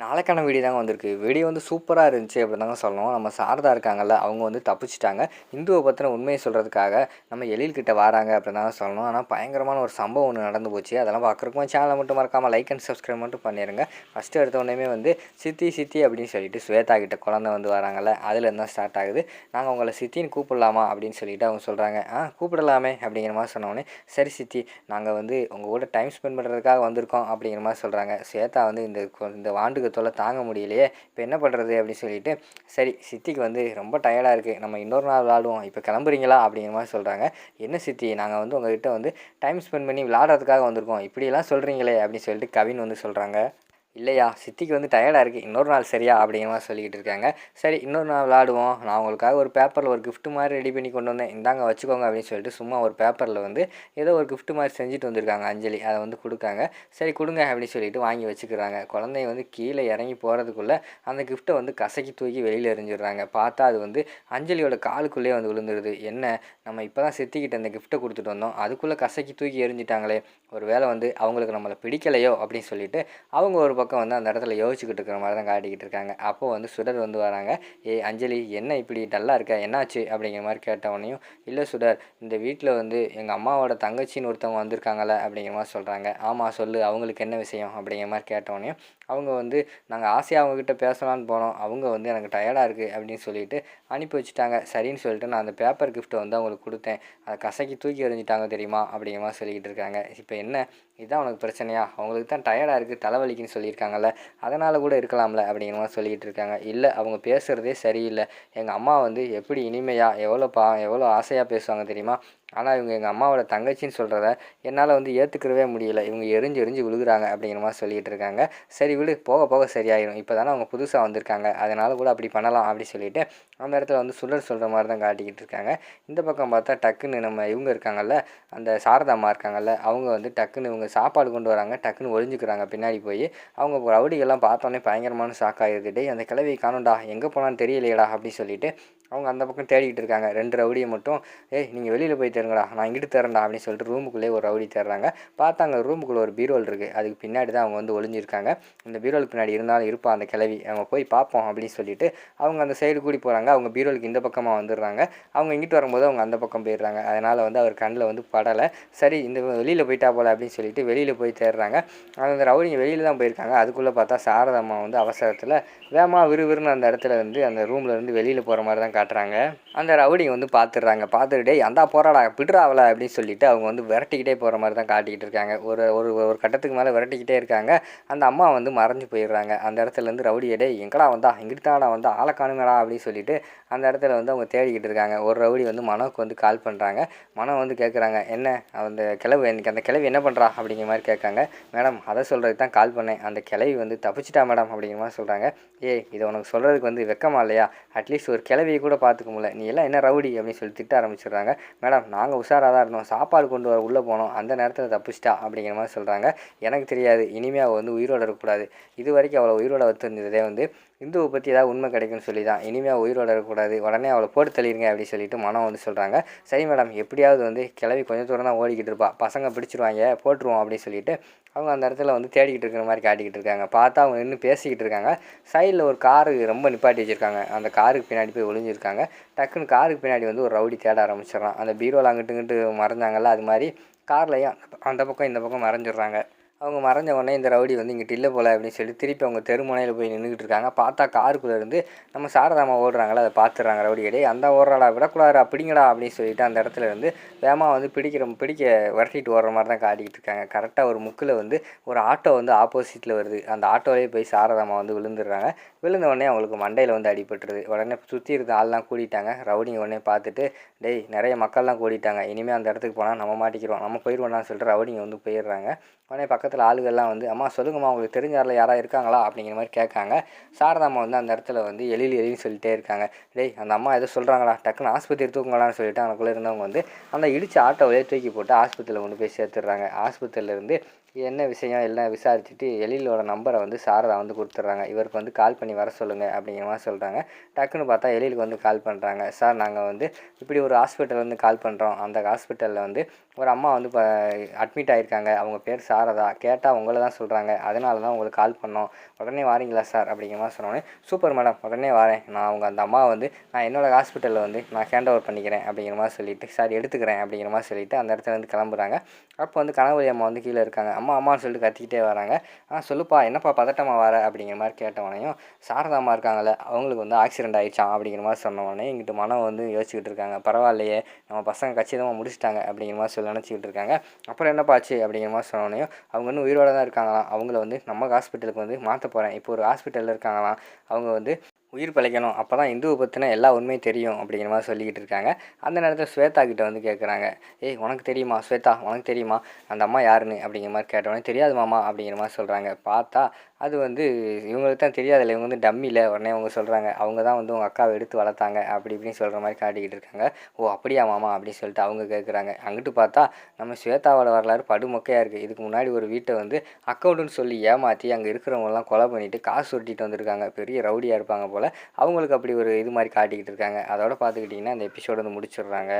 நாளைக்கான வீடியோ தாங்க வந்திருக்கு. வீடியோ வந்து சூப்பரா இருந்துச்சு அப்படின்னு தாங்க சொல்லணும். நம்ம சாரதா இருக்காங்கல்ல, அவங்க வந்து தப்பிச்சுட்டாங்க. இந்துவ பத்தின உண்மைய சொல்றதுக்காக நம்ம எழில் கிட்ட வாராங்க அப்படின்னு தாங்க சொல்லணும். ஆனா பயங்கரமான ஒரு சம்பவம் ஒண்ணு நடந்து போச்சு. அதெல்லாம் பார்க்குறதுக்கு சேனலை மட்டும் மறக்காம லைக் அண்ட் சப்ஸ்கிரைப் மட்டும் பண்ணிருங்க. ஃபர்ஸ்ட் எடுத்த உடனேயுமே வந்து சித்தி சித்தி அப்படின்னு சொல்லிட்டு ஸ்வேதா கிட்ட குழந்தை வந்து வராங்கல்ல, அதுலேருந்து தான் ஸ்டார்ட் ஆகுது. நாங்கள் உங்களை சித்தின்னு கூப்பிடலாமா அப்படின்னு சொல்லிட்டு அவங்க சொல்கிறாங்க. கூப்பிடலாமே அப்படிங்கிற மாதிரி சொன்னோடனே, சரி சித்தி நாங்கள் வந்து உங்கள் கூட டைம் ஸ்பெண்ட் பண்ணுறதுக்காக வந்திருக்கோம் அப்படிங்கிற மாதிரி சொல்கிறாங்க. ஸ்வேதா வந்து இந்த வாண்டுக்கு தொல்லை தாங்க முடியலையே, இப்போ என்ன பண்ணுறது அப்படின்னு சொல்லிட்டு, சரி சித்திக்கு வந்து ரொம்ப டயர்டாக இருக்குது, நம்ம இன்னொரு நாள் விளாடுவோம், இப்போ கிளம்புறீங்களா அப்படிங்கிற மாதிரி சொல்கிறாங்க. என்ன சித்தி நாங்கள் வந்து உங்கள்கிட்ட வந்து டைம் ஸ்பெண்ட் பண்ணி விளாட்றதுக்காக வந்திருக்கோம், இப்படியெல்லாம் சொல்கிறீங்களே அப்படின்னு சொல்லிட்டு கவின் வந்து சொல்கிறாங்க. இல்லையா சித்திக்கு வந்து டயர்டாக இருக்குது, இன்னொரு நாள் சரியா அப்படிங்கிற மாதிரி சொல்லிக்கிட்டு இருக்காங்க. சரி இன்னொரு நாள் விளாடுவோம், நான் உங்களுக்காக ஒரு பேப்பரில் ஒரு கிஃப்ட் மாதிரி ரெடி பண்ணி கொண்டு வந்தேன், இந்தாங்க வச்சுக்கோங்க அப்படின்னு சொல்லிட்டு சும்மா ஒரு பேப்பரில் வந்து ஏதோ ஒரு கிஃப்ட் மாதிரி செஞ்சுட்டு வந்திருக்காங்க அஞ்சலி. அதை வந்து கொடுக்காங்க. சரி கொடுங்க அப்படின்னு சொல்லிட்டு வாங்கி வச்சுக்கிறாங்க. குழந்தைய வந்து கீழே இறங்கி போகிறதுக்குள்ளே அந்த கிஃப்ட்டை வந்து கசக்கி தூக்கி வெளியில் எறிஞ்சிடுறாங்க. பார்த்தா அது வந்து அஞ்சலியோட காலுக்குள்ளேயே வந்து விழுந்துருது. என்ன நம்ம இப்போ தான் சித்திக்கிட்ட அந்த கிஃப்ட்டை கொடுத்துட்டு வந்தோம், அதுக்குள்ளே கசக்கி தூக்கி எறிஞ்சிட்டாங்களே, ஒரு வேளை வந்து அவங்களுக்கு நம்மளை பிடிக்கலையோ அப்படின்னு சொல்லிட்டு அவங்க ஒரு பக்கம் வந்து அந்த இடத்துல யோசிச்சுக்கிட்டு இருக்கிற மாதிரி தான் காட்டிக்கிட்டு இருக்காங்க. அப்போது வந்து சுடர் வந்து வராங்க. அஞ்சலி என்ன இப்படி டல்லாக இருக்க, என்னாச்சு அப்படிங்கிற மாதிரி கேட்டவனையும், இல்லை சுடர் இந்த வீட்டில் வந்து எங்கள் அம்மாவோட தங்கச்சின்னு ஒருத்தவங்க வந்திருக்காங்களே அப்படிங்கிற மாதிரி சொல்கிறாங்க. ஆமாம் சொல்லு, அவங்களுக்கு என்ன விஷயம் அப்படிங்கிற மாதிரி கேட்டவனையும், அவங்க வந்து நாங்கள் ஆசையாக அவங்கக்கிட்ட பேசலான்னு போனோம், அவங்க வந்து எனக்கு டயர்டாக இருக்குது அப்படின்னு சொல்லிட்டு அனுப்பி வச்சுட்டாங்க. சரின்னு சொல்லிட்டு நான் அந்த பேப்பர் கிஃப்ட்டை வந்து அவங்களுக்கு கொடுத்தேன், அதை கசக்கி தூக்கி எறிஞ்சிட்டாங்க தெரியுமா அப்படிங்கிற மாதிரி சொல்லிக்கிட்டு இருக்காங்க. இப்போ என்ன இதுதான் உனக்கு பிரச்சனையா, அவங்களுக்கு தான் டயர்டாக இருக்குது தலைவலிக்குன்னு சொல்லியிருக்காங்கல்ல, அதனால் கூட இருக்கலாம்ல அப்படிங்கிற மாதிரி சொல்லிக்கிட்டு இருக்காங்க. இல்லை அவங்க பேசுகிறதே சரியில்லை, எங்கள் அம்மா வந்து எப்படி இனிமையாக எவ்வளோ ஆசையாக பேசுவாங்க தெரியுமா, ஆனால் இவங்க எங்கள் அம்மாவோட தங்கச்சின்னு சொல்கிறத என்னால் வந்து ஏற்றுக்கிறவே முடியல, இவங்க எரிஞ்சு எரிஞ்சு விழுகுறாங்க அப்படிங்கிற மாதிரி சொல்லிகிட்டு இருக்காங்க. சரி விழு, போக போக சரியாயிடும், இப்போ தானே அவங்க புதுசாக வந்திருக்காங்க, அதனால் கூட அப்படி பண்ணலாம் அப்படி சொல்லிட்டு அந்த இடத்துல வந்து சுடர் சொல்கிற மாதிரி தான் காட்டிக்கிட்டு இருக்காங்க. இந்த பக்கம் பார்த்தா டக்குன்னு நம்ம இவங்க இருக்காங்கல்ல, அந்த சாரதாம்மா இருக்காங்கல்ல, அவங்க வந்து டக்குன்னு இவங்க சாப்பாடு கொண்டு வராங்க, டக்குன்னு ஒழிஞ்சுக்கிறாங்க பின்னாடி போய். அவங்க ரவுடிகள்லாம் பார்த்தோன்னே பயங்கரமான ஷாக் ஆகிடுது. டேய் அந்த கிழவியை காணோம்டா, எங்கே போனான்னு தெரியலையேடா அப்படி சொல்லிட்டு அவங்க அந்த பக்கம் தேடிக்கிட்டு இருக்காங்க. 2 ரவுடியை மட்டும், நீங்கள் வெளியில் போய் தேடுங்கடா, நான் இங்கிட்டு தேடுறேன்டா அப்படின்னு சொல்லிட்டு ரூமுக்குள்ளேயே ஒரு ரவுடி தேடுறாங்க. பார்த்தா அங்கே ரூமுக்குள்ளே ஒரு பீரோல் இருக்குது, அதுக்கு பின்னாடி தான் அவங்க வந்து ஒளிஞ்சிருக்காங்க. இந்த பீரோலுக்கு பின்னாடி இருந்தாலும் இருப்பா அந்த கிழவி, அவங்க போய் பார்ப்போம் அப்படின்னு சொல்லிட்டு அவங்க அந்த சைடு கூடி போகிறாங்க. அவங்க பீரோலுக்கு இந்த பக்கமாக வந்துடுறாங்க. அவங்க இங்கிட்டு வரும்போது அவங்க அந்த பக்கம் போயிடுறாங்க. அதனால் வந்து அவர் கண்ணில் வந்து படலை. சரி இந்த வெளியில் போயிட்டா போல் அப்படின்னு சொல்லிட்டு வெளியில் போய் தேடுறாங்க. அந்த ரவுடிங்க வெளியில் தான் போயிருக்காங்க. அதுக்குள்ளே பார்த்தா சாரதாம்மா வந்து அவசரத்தில் வேகமாக விறுவிறுன்னு அந்த இடத்துல இருந்து அந்த ரூமில் இருந்து வெளியில் போகிற மாதிரி தான் காட்டுறாங்க. அந்த ரவுடிங்க வந்து பார்த்துடுறாங்க. பார்த்துட்டு டேய் அந்தா போகிறாடா பிடுறா அவளை அப்படின்னு சொல்லிட்டு அவங்க வந்து விரட்டிக்கிட்டே போகிற மாதிரி தான் காட்டிக்கிட்டு இருக்காங்க. ஒரு ஒரு ஒரு கட்டத்துக்கு மேலே விரட்டிக்கிட்டே இருக்காங்க. அந்த அம்மா வந்து மறைஞ்சு போயிடுறாங்க. அந்த இடத்துலேருந்து ரவுடியை டேய் எங்கடா வந்தா, இங்கிட்டு தாடா வந்தா, ஆளை காணுங்கடா அப்படின்னு சொல்லிட்டு அந்த இடத்துல வந்து அவங்க தேடிக்கிட்டு இருக்காங்க. ஒரு ரவுடி வந்து மனோவுக்கு வந்து கால் பண்ணுறாங்க. மனோ வந்து கேட்குறாங்க, என்ன அந்த கிழவி எனக்கு அந்த கிழவி என்ன பண்ணுறா அப்படிங்கிற மாதிரி கேட்காங்க. மேடம் அதை சொல்கிறதுக்கு தான் கால் பண்ணேன், அந்த கிழவி வந்து தப்பிச்சிட்டா மேடம் அப்படிங்கிற மாதிரி சொல்கிறாங்க. இதை உனக்கு சொல்கிறதுக்கு வந்து வெக்கமா இல்லையா, அட்லீஸ்ட் ஒரு கிழவியை கூட பார்த்துக்க முடியல, நீ எல்லாம் என்ன ரவுடி அப்படின்னு சொல்லி திட்ட ஆரம்பிச்சிடுறாங்க. மேடம் நாங்கள் உஷாராக தான் இருந்தோம், சாப்பாடு கொண்டு வர உள்ளே போனோம், அந்த நேரத்தில் தப்பிச்சிட்டா அப்படிங்கிற மாதிரி சொல்கிறாங்க. எனக்கு தெரியாது, இனிமேல் அவள் வந்து உயிரோடு இருக்கக்கூடாது, இது வரைக்கும் அவளை உயிரோட வச்சுருந்ததே வந்து இந்துவை பற்றி ஏதாவது உண்மை கிடைக்கும்னு சொல்லி தான், இனிமேல் உயிரோடு இருக்கக்கூடாது, உடனே அவளை போட்டு தள்ளிடுங்க அப்படின்னு சொல்லிட்டு மனம் வந்து சொல்கிறாங்க. சரி மேடம் எப்படியாவது வந்து கிளவி கொஞ்சம் தூரம் தான் ஓடிக்கிட்டு இருப்பா, பசங்க பிடிச்சிருவாங்க போட்டுருவோம் அப்படின்னு சொல்லிட்டு அவங்க அந்த இடத்துல வந்து தேடிக்கிட்டு இருக்கிற மாதிரி காட்டிக்கிட்டு இருக்காங்க. பார்த்தா அவங்க நின்று பேசிக்கிட்டு இருக்காங்க. சைடில் ஒரு காரு ரொம்ப நிப்பாட்டி வச்சுருக்காங்க, அந்த காருக்கு பின்னாடி போய் ஒளிஞ்சிருக்காங்க. டக்குன்னு காருக்கு பின்னாடி வந்து ஒரு ரவுடி தேட ஆரம்பிச்சிடறான். அந்த பீரோவில் அங்கிட்டு இங்கிட்டு மறைஞ்சாங்கல்ல, அது மாதிரி கார்லையும் அந்த பக்கம் இந்த பக்கம் மறைஞ்சிடுறாங்க. அவங்க மறைஞ்ச உடனே இந்த ரவுடி வந்து இங்கிட்டு இல்லை போல் அப்படின்னு சொல்லி திருப்பி அவங்க தெருமுனையில் போய் நின்றுக்கிட்டு இருக்காங்க. பார்த்தா காருக்குள்ளே இருந்து நம்ம சாரதாமா ஓடுறாங்களா, அதை பார்த்துடுறாங்க ரவுடி. இடையே அந்த ஓடுறாடா விடக்கூடாதா பிடிங்கடா அப்படின்னு சொல்லிட்டு அந்த இடத்துல இருந்து வேகமாக வந்து பிடிக்க விரட்டிட்டு ஓடுற மாதிரி தான் காட்டிக்கிட்டு இருக்காங்க. கரெக்டாக ஒரு முக்கில் வந்து ஒரு ஆட்டோ வந்து ஆப்போசிட்டில் வருது. அந்த ஆட்டோலேயே போய் சாரதாமா வந்து விழுந்துடுறாங்க. விழுந்த உடனே அவங்களுக்கு மண்டையில் வந்து அடிபட்டுருது. உடனே சுற்றி இருந்த ஆள்லாம் கூட்டிட்டாங்க. ரவுடிங்க உடனே பார்த்துட்டு டேய் நிறைய மக்கள்லாம் கூட்டிட்டாங்க, இனிமேல் அந்த இடத்துக்கு போனால் நம்ம மாட்டிக்கிறோம், நம்ம போயிடுவோம்னு சொல்லிட்டு ரவுடிங்க வந்து போயிடுறாங்க. உடனே பக்கத்தில் ஆளுகள்லாம் வந்து அம்மா சொல்லுங்கம்மா உங்களுக்கு தெரிஞ்ச யாரில் யாராவது இருக்காங்களா அப்படிங்கிற மாதிரி கேட்காங்க. சாரதாம்மா வந்து அந்த இடத்துல வந்து எழின்னு சொல்லிட்டே இருக்காங்க. டேய் அந்த அம்மா எதோ சொல்கிறாங்களா, டக்குன்னு ஆஸ்பத்திரி தூக்குங்களான்னு சொல்லிட்டு அவனுக்குள்ளே இருந்தவங்க வந்து அந்த இடித்த ஆட்டோவிலே தூக்கி போட்டு ஆஸ்பத்திரியில் கொண்டு போய் சேர்த்துடுறாங்க. ஆஸ்பத்திரியிலேருந்து என்ன விஷயம் எல்லாம் விசாரிச்சுட்டு எழிலோட நம்பரை வந்து சாரதா வந்து கொடுத்துட்றாங்க. இவருக்கு வந்து கால் பண்ணி வர சொல்லுங்கள் அப்படிங்கிற மாதிரி சொல்கிறாங்க. டக்குன்னு பார்த்தா எழிலுக்கு வந்து கால் பண்ணுறாங்க. சார் நாங்கள் வந்து இப்படி ஒரு ஹாஸ்பிட்டல் வந்து கால் பண்ணுறோம். அந்த ஹாஸ்பிட்டலில் வந்து ஒரு அம்மா வந்து இப்போ அட்மிட் ஆகியிருக்காங்க. அவங்க பேர் சாரதா. கேட்டால் உங்களை தான் சொல்கிறாங்க. அதனால தான் உங்களுக்கு கால் பண்ணோம். உடனே வாரீங்களா சார் அப்படிங்கிற மாதிரி சொன்னோடனே, சூப்பர் மேடம், உடனே வரேன். நான் அவங்க அந்த அம்மாவை வந்து நான் என்னோடய ஹாஸ்பிட்டலில் வந்து நான் ஹேண்ட் ஓவர் பண்ணிக்கிறேன் அப்படிங்கிற மாதிரி சொல்லிவிட்டு, சார் எடுத்துக்கிறேன் அப்படிங்கிற மாதிரி சொல்லிவிட்டு அந்த இடத்துல வந்து கிளம்புறாங்க. அப்போ வந்து கனகவழி அம்மா வந்து கீழே இருக்காங்க. அம்மா அம்மான்னு சொல்லிட்டு கத்திக்கிட்டே வராங்க. சொல்லுப்பா என்னப்பா பதட்டமா வர அப்படிங்கிற மாதிரி கேட்டவனையும், சாரதா அம்மா இருக்காங்கல்ல அவங்களுக்கு வந்து ஆக்சிடென்ட் ஆகிடுச்சான் அப்படிங்கிற மாதிரி சொன்னவொடனே இங்கிட்டு மனம் வந்து யோசிச்சுக்கிட்டு இருக்காங்க. பரவாயில்லையே நம்ம பசங்க கச்சிதமாக முடிச்சிட்டாங்க அப்படிங்கிற மாதிரி சொல்லி நினச்சிக்கிட்டு இருக்காங்க. அப்புறம் என்னப்பா ஆச்சு அப்படிங்கிற மாதிரி சொன்னோடனையும், அவங்க வந்து உயிரோடு தான் இருக்காங்களாம். அவங்கள வந்து நம்ம ஹாஸ்பிட்டலுக்கு வந்து மாற்ற போகிறேன். இப்போ ஒரு ஹாஸ்பிட்டலில் இருக்காங்களாம். அவங்க வந்து உயிர் பிழைக்கணும். அப்போ தான் இந்துவை பற்றின எல்லா உண்மையும் தெரியும் அப்படிங்கிற மாதிரி சொல்லிக்கிட்டு இருக்காங்க. அந்த நேரத்தில் ஸ்வேதா கிட்ட வந்து கேட்குறாங்க. ஏய் உனக்கு தெரியுமா ஸ்வேதா, உனக்கு தெரியுமா அந்த அம்மா யாருன்னு அப்படிங்கிற மாதிரி கேட்டோடனே, தெரியாது மாமா அப்படிங்கிற மாதிரி சொல்கிறாங்க. பார்த்தா அது வந்து இவங்களுக்கு தான் தெரியாதுல்ல, இவங்க வந்து டம்மியில். உடனே அவங்க சொல்கிறாங்க, அவங்க தான் வந்து உங்கள் அக்காவை எடுத்து வளர்த்தாங்க அப்படி இப்படின்னு சொல்கிற மாதிரி காட்டிக்கிட்டு இருக்காங்க. ஓ அப்படியா மாமா அப்படின்னு சொல்லிட்டு அவங்க கேட்குறாங்க. அங்கிட்டு பார்த்தா நம்ம ஸ்வேதாவோட வரலாறு படுமொக்கையாக இருக்குது. இதுக்கு முன்னாடி ஒரு வீட்டை வந்து அக்கௌண்ட்டுன்னு சொல்லி ஏமாற்றி அங்கே இருக்கிறவங்கலாம் கொலை பண்ணிவிட்டு காசு சுருட்டிட்டு வந்திருக்காங்க. பெரிய ரவுடியாக இருப்பாங்க போல். அவங்களுக்கு அப்படி ஒரு இது மாதிரி காட்டிக்கிட்டு இருக்காங்க. அதோட பார்த்துக்கிட்டிங்கன்னா அந்த எபிசோடு வந்து முடிச்சிடுறாங்க.